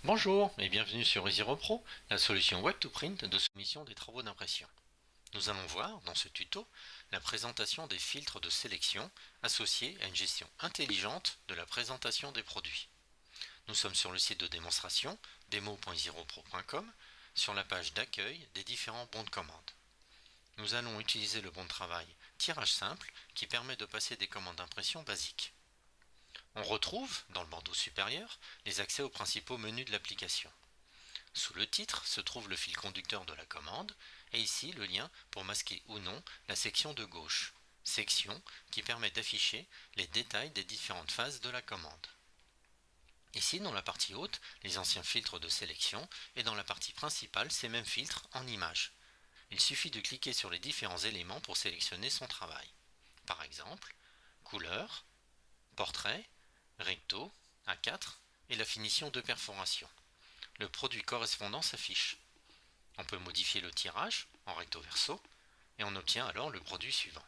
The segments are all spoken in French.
Bonjour et bienvenue sur EasyRepro, la solution Web2Print de soumission des travaux d'impression. Nous allons voir dans ce tuto la présentation des filtres de sélection associés à une gestion intelligente de la présentation des produits. Nous sommes sur le site de démonstration demo.easyRepro.com sur la page d'accueil des différents bons de commande. Nous allons utiliser le bon de travail tirage simple qui permet de passer des commandes d'impression basiques. On retrouve, dans le bandeau supérieur, les accès aux principaux menus de l'application. Sous le titre se trouve le fil conducteur de la commande, et ici le lien pour masquer ou non la section de gauche, section qui permet d'afficher les détails des différentes phases de la commande. Ici, dans la partie haute, les anciens filtres de sélection, et dans la partie principale, ces mêmes filtres en images. Il suffit de cliquer sur les différents éléments pour sélectionner son travail. Par exemple, couleur, portrait, recto, A4 et la finition de perforation. Le produit correspondant s'affiche. On peut modifier le tirage en recto verso et on obtient alors le produit suivant.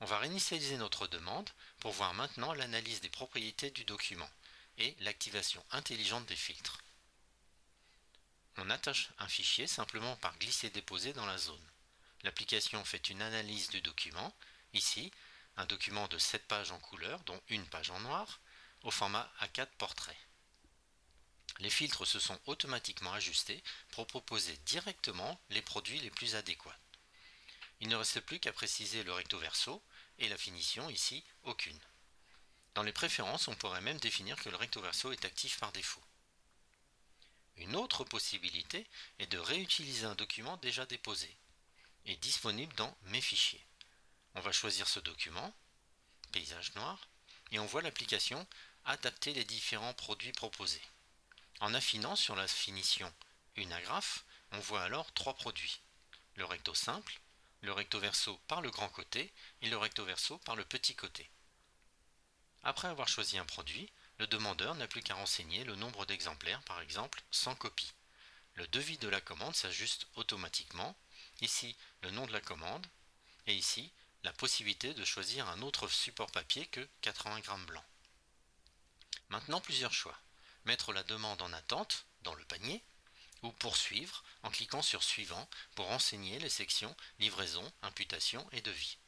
On va réinitialiser notre demande pour voir maintenant l'analyse des propriétés du document et l'activation intelligente des filtres. On attache un fichier simplement par glisser-déposer dans la zone. L'application fait une analyse du document, ici un document de 7 pages en couleur, dont une page en noir, au format A4 portrait. Les filtres se sont automatiquement ajustés pour proposer directement les produits les plus adéquats. Il ne reste plus qu'à préciser le recto verso et la finition, ici aucune. Dans les préférences, on pourrait même définir que le recto verso est actif par défaut. Une autre possibilité est de réutiliser un document déjà déposé et disponible dans Mes fichiers. On va choisir ce document, paysage noir, et on voit l'application adapter les différents produits proposés. En affinant sur la finition une agrafe, on voit alors 3 produits. Le recto simple, le recto verso par le grand côté et le recto verso par le petit côté. Après avoir choisi un produit, le demandeur n'a plus qu'à renseigner le nombre d'exemplaires, par exemple 100 copies. Le devis de la commande s'ajuste automatiquement, ici le nom de la commande, et ici la possibilité de choisir un autre support papier que 80 grammes blanc. Maintenant plusieurs choix. Mettre la demande en attente dans le panier ou poursuivre en cliquant sur suivant pour renseigner les sections livraison, imputation et devis.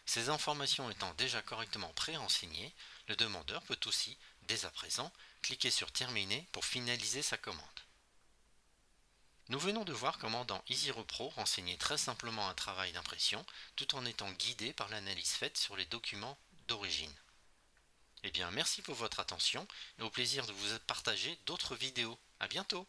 Ces informations étant déjà correctement pré-renseignées, le demandeur peut aussi, dès à présent, cliquer sur terminer pour finaliser sa commande. Nous venons de voir comment dans EasyRepro renseigner très simplement un travail d'impression tout en étant guidé par l'analyse faite sur les documents d'origine. Eh bien, merci pour votre attention et au plaisir de vous partager d'autres vidéos. À bientôt!